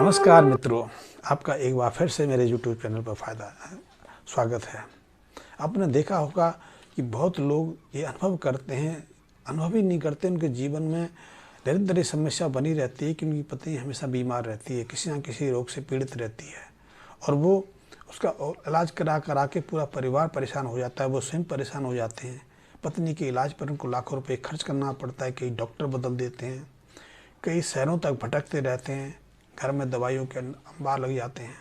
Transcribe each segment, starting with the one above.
नमस्कार मित्रों, आपका एक बार फिर से मेरे YouTube चैनल पर स्वागत है। आपने देखा होगा कि बहुत लोग ये अनुभव करते हैं, अनुभव ही नहीं करते, उनके जीवन में निरंतर ये समस्या बनी रहती है कि उनकी पत्नी हमेशा बीमार रहती है, किसी न किसी रोग से पीड़ित रहती है और वो उसका इलाज करा के पूरा परिवार परेशान हो जाता है, वो स्वयं परेशान हो जाते हैं। पत्नी के इलाज पर उनको लाखों रुपये खर्च करना पड़ता है, कई डॉक्टर बदल देते हैं, कई शहरों तक भटकते रहते हैं, घर में दवाइयों के अंबार लग जाते हैं,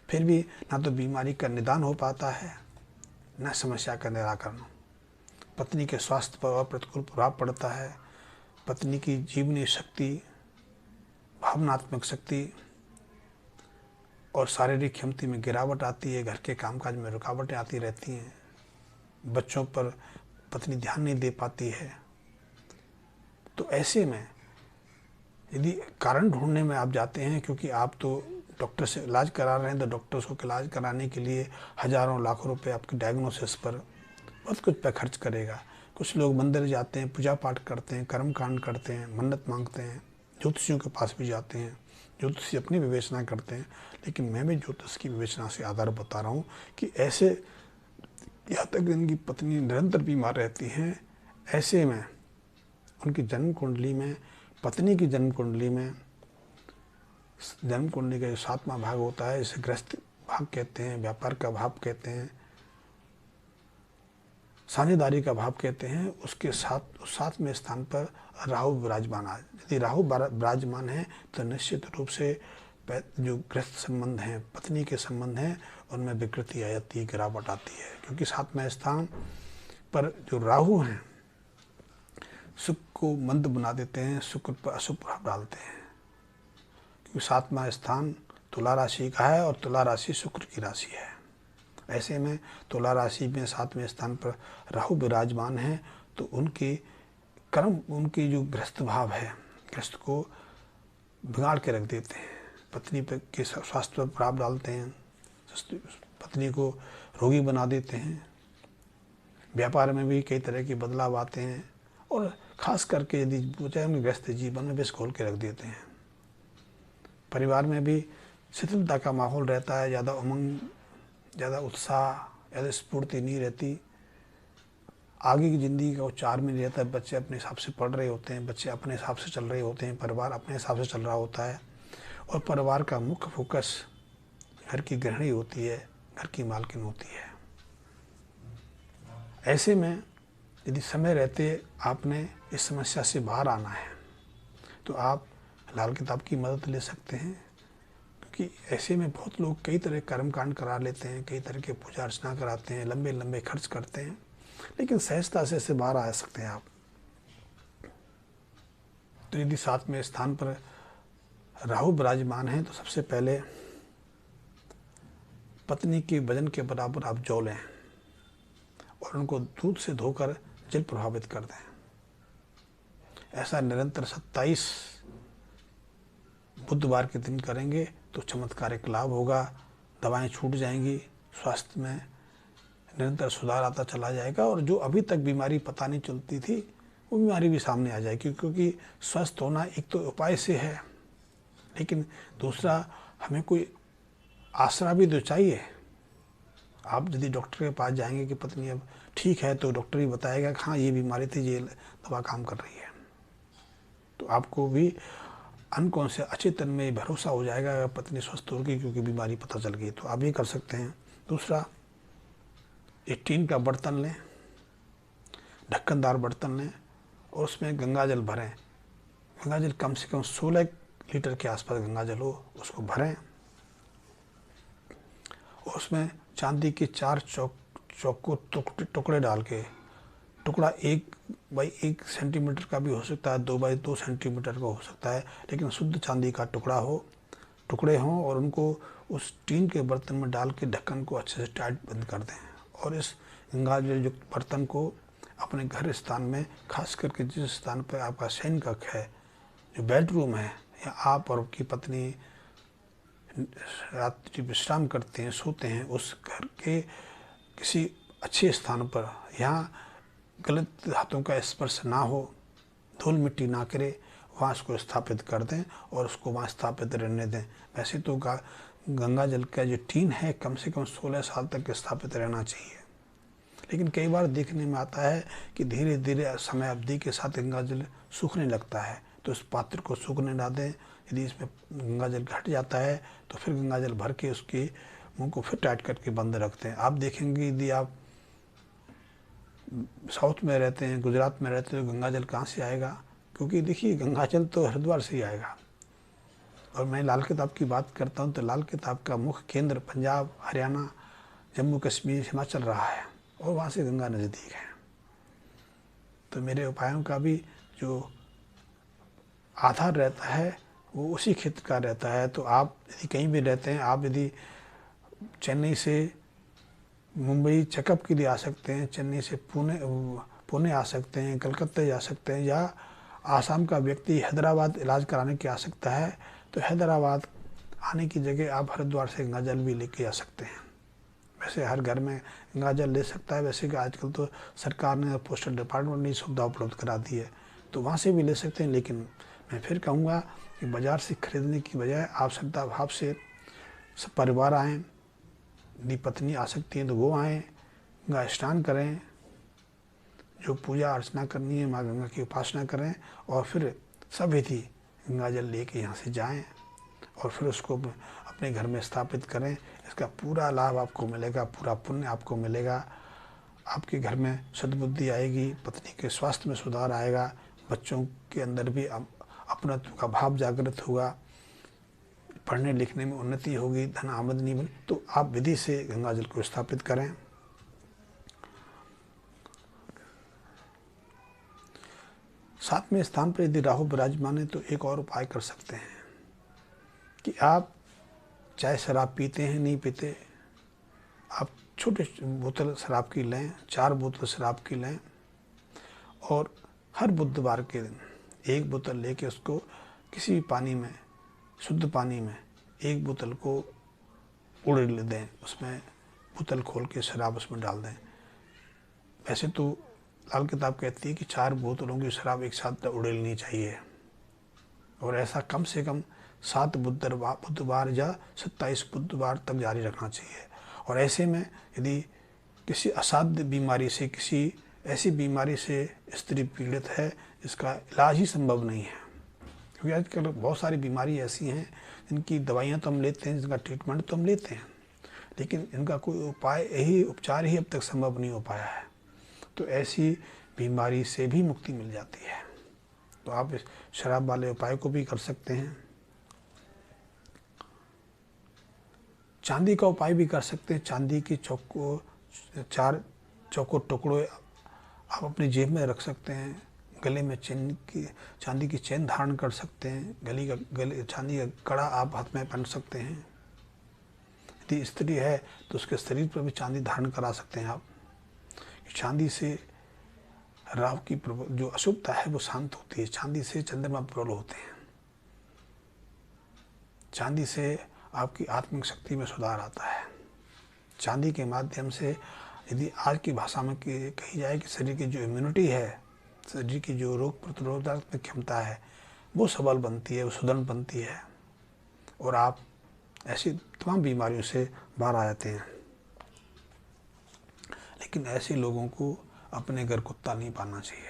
फिर भी ना तो बीमारी का निदान हो पाता है न समस्या का निराकरण। पत्नी के स्वास्थ्य पर प्रतिकूल प्रभाव पड़ता है, पत्नी की जीवनी शक्ति, भावनात्मक शक्ति और शारीरिक क्षमता में गिरावट आती है, घर के कामकाज में रुकावटें आती रहती हैं, बच्चों पर पत्नी ध्यान नहीं दे पाती है। तो ऐसे में यदि कारण ढूंढने में आप जाते हैं, क्योंकि आप तो डॉक्टर से इलाज करा रहे हैं, तो डॉक्टर्स को इलाज कराने के लिए हज़ारों लाखों रुपए आपके डायग्नोसिस पर बहुत कुछ पे खर्च करेगा। कुछ लोग मंदिर जाते हैं, पूजा पाठ करते हैं, कर्म कांड करते हैं, मन्नत मांगते हैं, ज्योतिषियों के पास भी जाते हैं, ज्योतिषी अपनी विवेचना करते हैं। लेकिन मैं भी ज्योतिष की विवेचना से आधार बता रहा हूँ कि ऐसे यहाँ तक इनकी पत्नी निरंतर बीमार रहती हैं, ऐसे में उनकी जन्म कुंडली में, पत्नी की जन्म कुंडली में, जन्म कुंडली का जो 7वां भाग होता है, इसे गृहस्थ भाग कहते हैं, व्यापार का भाव कहते हैं, साझेदारी का भाव कहते हैं, उसके सातवें स्थान पर राहु विराजमान है। यदि राहु विराजमान है तो निश्चित रूप से जो गृहस्थ संबंध हैं, पत्नी के संबंध हैं, उनमें विकृति आ जाती है, गिरावट आती है। क्योंकि 7वें स्थान पर जो राहु हैं सुख को मंद बना देते हैं, शुक्र पर अशुभ प्रभाव डालते हैं। क्योंकि 7वां स्थान तुला राशि का है और तुला राशि शुक्र की राशि है। ऐसे में तुला राशि में 7वें स्थान पर राहु विराजमान है, तो उनकी कर्म, उनकी जो गृहस्थ भाव है, गृहस्थ को बिगाड़ के रख देते हैं, पत्नी के स्वास्थ्य पर प्रभाव डालते हैं, पत्नी को रोगी बना देते हैं, व्यापार में भी कई तरह के बदलाव आते हैं और खास करके यदि पूछा है, व्यस्त जीवन में विष घोल के रख देते हैं। परिवार में भी शिथिलता का माहौल रहता है, ज़्यादा उमंग, ज़्यादा उत्साह, ज़्यादा स्फूर्ति नहीं रहती, आगे की ज़िंदगी का उच्चार में नहीं रहता है। बच्चे अपने हिसाब से पढ़ रहे होते हैं, बच्चे अपने हिसाब से चल रहे होते हैं, परिवार अपने हिसाब से चल रहा होता है और परिवार का मुख्य फोकस घर की गृहिणी होती है, घर की मालकिन होती है। ऐसे में यदि समय रहते आपने इस समस्या से बाहर आना है तो आप लाल किताब की मदद ले सकते हैं। क्योंकि ऐसे में बहुत लोग कई तरह कर्म कांड करा लेते हैं, कई तरह के पूजा अर्चना कराते हैं, लंबे लंबे खर्च करते हैं, लेकिन सहजता से इससे बाहर आ सकते हैं आप। तो यदि 7वें स्थान पर राहु विराजमान है तो सबसे पहले पत्नी के वजन के बराबर आप जौ लें और उनको दूध से धोकर जल प्रभावित कर दें। ऐसा निरंतर 27 बुधवार के दिन करेंगे तो चमत्कारिक लाभ होगा, दवाएं छूट जाएंगी, स्वास्थ्य में निरंतर सुधार आता चला जाएगा और जो अभी तक बीमारी पता नहीं चलती थी वो बीमारी भी सामने आ जाएगी। क्योंकि स्वस्थ होना एक तो उपाय से है, लेकिन दूसरा हमें कोई आसरा भी तो चाहिए। आप यदि डॉक्टर के पास जाएंगे कि पत्नी अब ठीक है, तो डॉक्टर ही बताएगा कि हाँ ये बीमारी थी, ये दवा काम कर रही है, तो आपको भी अनकॉन्शियस अचेतन में भरोसा हो जाएगा अगर पत्नी स्वस्थ होगी, क्योंकि बीमारी पता चल गई। तो आप ये कर सकते हैं। दूसरा, एक टीन का बर्तन लें, ढक्कनदार बर्तन लें और उसमें गंगा जल भरें। गंगा जल कम से कम 16 लीटर के आसपास गंगा जल हो, उसको भरें और उसमें चांदी के 4 चौको टुकड़े डाल के, टुकड़ा 1 बाई 1 सेंटीमीटर का भी हो सकता है, 2 बाई 2 सेंटीमीटर का हो सकता है, लेकिन शुद्ध चांदी का टुकड़े हों और उनको उस टीन के बर्तन में डाल के ढक्कन को अच्छे से टाइट बंद कर दें और इस गंगा जल युक्त बर्तन को अपने घर स्थान में, खास करके जिस स्थान पर आपका शयन कक्ष है, जो बेडरूम है, या आप और आपकी पत्नी रात्रि विश्राम करते हैं, सोते हैं, उस घर के किसी अच्छे स्थान पर, यहाँ गलत हाथों का स्पर्श ना हो, धूल मिट्टी ना करे, वहाँ इसको स्थापित कर दें और उसको वहाँ स्थापित रहने दें। वैसे तो गंगा जल का जो टीन है कम से कम 16 साल तक स्थापित रहना चाहिए, लेकिन कई बार देखने में आता है कि धीरे धीरे समय अवधि के साथ गंगा जल सूखने लगता है। तो इस पात्र को सूखने ना दें। यदि इसमें गंगा जल घट जाता है तो फिर गंगा जल भर के उसके मुंह को फिर टाइट करके बंद रखते हैं। आप देखेंगे यदि आप साउथ में रहते हैं, गुजरात में रहते हैं, तो गंगा जल कहाँ से आएगा? क्योंकि देखिए गंगा जल तो हरिद्वार से ही आएगा। और मैं लाल किताब की बात करता हूँ तो लाल किताब का मुख्य केंद्र पंजाब, हरियाणा, जम्मू कश्मीर, हिमाचल रहा है और वहाँ से गंगा नज़दीक है। तो मेरे उपायों का भी जो आधार रहता है वो उसी क्षेत्र का रहता है। तो आप यदि कहीं भी रहते हैं, आप यदि चेन्नई से मुंबई चेकअप के लिए आ सकते हैं, चेन्नई से पुणे आ सकते हैं, कलकत्ता जा सकते हैं, या आसाम का व्यक्ति हैदराबाद इलाज कराने की आ सकता है तो हैदराबाद आने की जगह आप हरिद्वार से गंगा जल भी लेके आ सकते हैं। वैसे हर घर में गंगा जल ले सकता है। वैसे कि आजकल तो सरकार ने, पोस्टल डिपार्टमेंट ने सुविधा उपलब्ध करा दी है, तो वहाँ से भी ले सकते हैं। लेकिन मैं फिर कहूँगा कि बाज़ार से खरीदने की बजाय आप श्रद्धा भाव से सब परिवार आएँ। यदि पत्नी आ सकती है तो वो आएँ, गंगा स्नान करें, जो पूजा अर्चना करनी है माँ गंगा की उपासना करें और फिर सब विधि गंगा जल लेके यहाँ से जाएं और फिर उसको अपने घर में स्थापित करें। इसका पूरा लाभ आपको मिलेगा, पूरा पुण्य आपको मिलेगा। आपके घर में सद्बुद्धि आएगी, पत्नी के स्वास्थ्य में सुधार आएगा, बच्चों के अंदर भी अपनत्व का भाव जागृत होगा, पढ़ने लिखने में उन्नति होगी, धन आमदनी बनी। तो आप विधि से गंगा जल को स्थापित करें। सातवें स्थान पर यदि राहु विराजमान है तो एक और उपाय कर सकते हैं कि आप चाहे शराब पीते हैं नहीं पीते, आप छोटे बोतल शराब की लें, 4 बोतल शराब की लें और हर बुधवार के दिन 1 बोतल लेके उसको किसी भी पानी में, शुद्ध पानी में 1 बोतल को उड़ेल दें, उसमें बोतल खोल के शराब उसमें डाल दें। वैसे तो लाल किताब कहती है कि 4 बोतलों की शराब एक साथ उड़ेलनी चाहिए और ऐसा कम से कम 7 बुधवार या 27 बुधवार तक जारी रखना चाहिए। और ऐसे में यदि किसी असाध्य बीमारी से, किसी ऐसी बीमारी से स्त्री पीड़ित है जिसका इलाज ही संभव नहीं है, क्योंकि आजकल बहुत सारी बीमारी ऐसी हैं जिनकी दवाइयाँ तो हम लेते हैं, जिनका ट्रीटमेंट तो हम लेते हैं, लेकिन इनका कोई उपचार ही अब तक संभव नहीं हो पाया है। तो ऐसी बीमारी से भी मुक्ति मिल जाती है। तो आप इस शराब वाले उपाय को भी कर सकते हैं। चांदी का उपाय भी कर सकते हैं। चांदी की 4 चौकोर टुकड़े आप अपनी जेब में रख सकते हैं। गले में चांदी की चेन धारण कर सकते हैं। गले चांदी का कड़ा आप हाथ में पहन सकते हैं। यदि स्त्री है तो उसके शरीर पर भी चांदी धारण करा सकते हैं आप। चांदी से राहु की जो अशुभता है वो शांत होती है। चांदी से चंद्रमा प्रबल होते हैं। चांदी से आपकी आत्मिक शक्ति में सुधार आता है। चांदी के माध्यम से यदि आज की भाषा में कही जाए कि शरीर की जो इम्यूनिटी है, शरीर की जो रोग प्रतिरोधात्मक क्षमता है वो सबल बनती है, वो सुदृढ़ बनती है और आप ऐसी तमाम बीमारियों से बाहर आ जाते हैं। लेकिन ऐसे लोगों को अपने घर कुत्ता नहीं पालना चाहिए।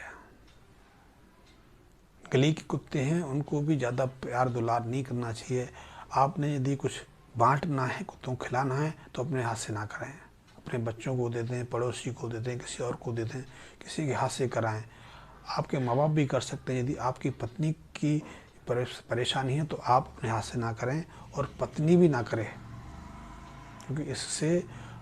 गली के कुत्ते हैं उनको भी ज़्यादा प्यार दुलार नहीं करना चाहिए। आपने यदि कुछ बांटना है, कुत्तों को खिलाना है तो अपने हाथ से ना करें। अपने बच्चों को दे दें, पड़ोसी को दे दें, किसी और को दे दें, किसी के हाथ से कराएं। आपके माँ बाप भी कर सकते हैं। यदि आपकी पत्नी की परेशानी है तो आप अपने हाथ से ना करें और पत्नी भी ना करे, क्योंकि इससे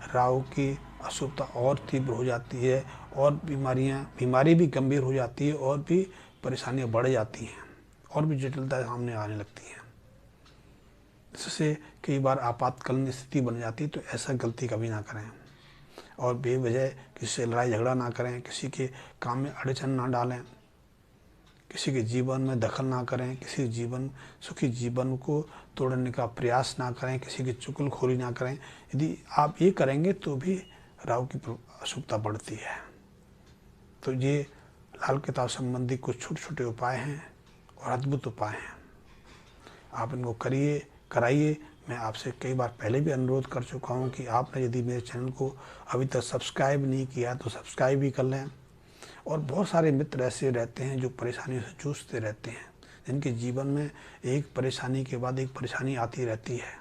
राहु की अशुभता और तीव्र हो जाती है और बीमारी भी गंभीर हो जाती है और भी परेशानियां बढ़ जाती हैं और भी जटिलता सामने आने लगती हैं। इससे कई बार आपातकालीन स्थिति बन जाती है। तो ऐसा गलती कभी ना करें और बेवजह किसी से लड़ाई झगड़ा ना करें, किसी के काम में अड़चन ना डालें, किसी के जीवन में दखल ना करें, किसी सुखी जीवन को तोड़ने का प्रयास ना करें, किसी की चुगलखोरी ना करें। यदि आप ये करेंगे तो भी राहु की अशुभता बढ़ती है। तो ये लाल किताब संबंधी कुछ छोटे छोटे उपाय हैं और अद्भुत उपाय हैं। आप इनको करिए, कराइए। मैं आपसे कई बार पहले भी अनुरोध कर चुका हूँ कि आपने यदि मेरे चैनल को अभी तक सब्सक्राइब नहीं किया तो सब्सक्राइब भी कर लें। और बहुत सारे मित्र ऐसे रहते हैं जो परेशानियों से जूझते रहते हैं, जिनके जीवन में एक परेशानी के बाद एक परेशानी आती रहती है,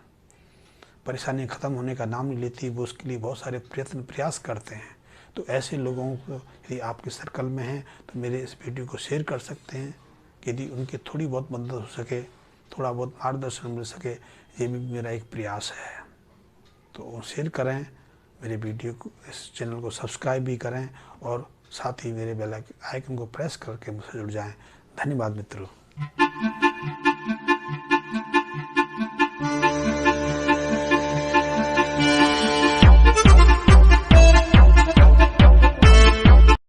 परेशानी ख़त्म होने का नाम नहीं लेती, वो उसके लिए बहुत सारे प्रयास करते हैं। तो ऐसे लोगों को यदि आपके सर्कल में हैं तो मेरे इस वीडियो को शेयर कर सकते हैं, यदि उनकी थोड़ी बहुत मदद हो सके, थोड़ा बहुत मार्गदर्शन मिल सके, ये भी मेरा एक प्रयास है। तो शेयर करें मेरे वीडियो को, इस चैनल को सब्सक्राइब भी करें और साथ ही मेरे बेल आइकन को प्रेस करके मुझसे जुड़ जाएं। धन्यवाद मित्रों।